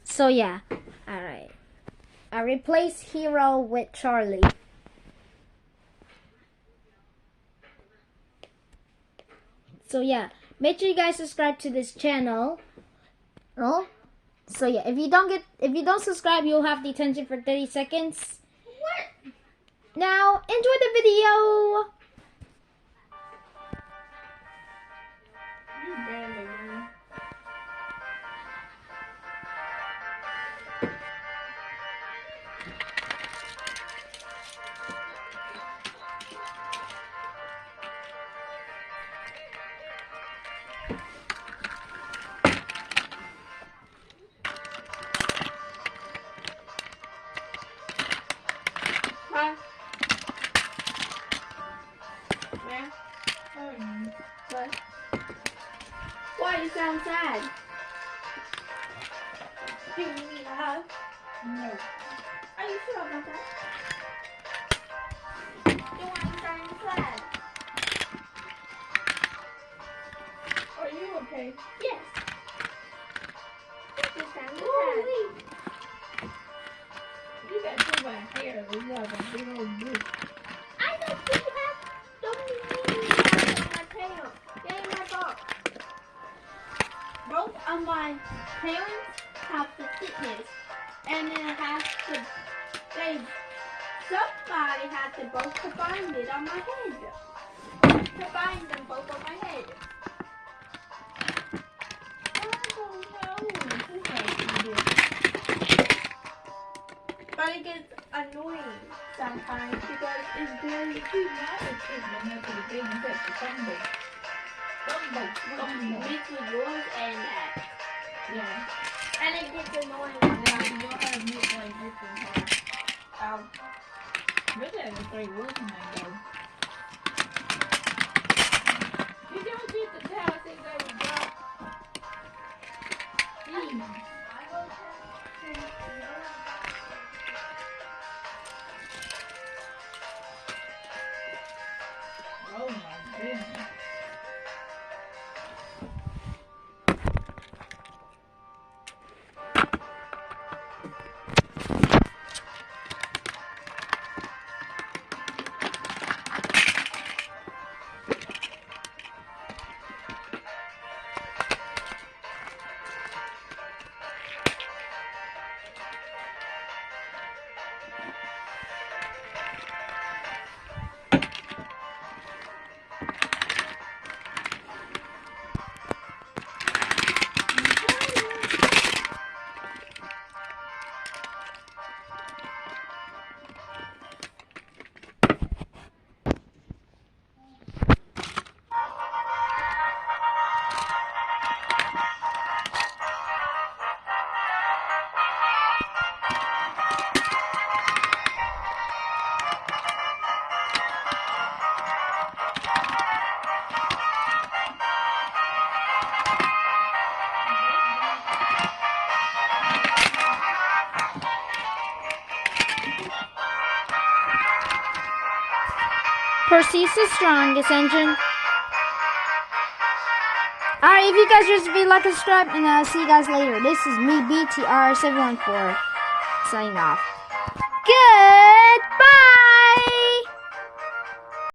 So yeah, alright. I replace Hero with Charlie. So yeah, make sure you guys subscribe to this channel. Oh, so yeah, if you don't subscribe, you'll have detention for 30 seconds. What? Now enjoy the video. You barely know. Huh? Where? What? Why you sound sad? Do you need a hug? No. Are you sure about that? You want to sound sad? Are you okay? Yes. You sound sad. You got too much hair. You got a big old boot. I don't think you have. Don't mean you have my tail. They ain't my fault. Both of my parents have the sickness, and then it has to. Somebody had to both combine it on my head. Combine them both on my head. But it gets annoying sometimes because it's very mixed with yours and that. Yeah. And it gets annoying when you have mixed like different parts. Really has a great work in that though. You don't get the tell I think they would drop. Oh my goodness. Percy's the strongest engine. Alright, if you guys just be like and subscribe, and I'll see you guys later. This is me, BTR714, signing off.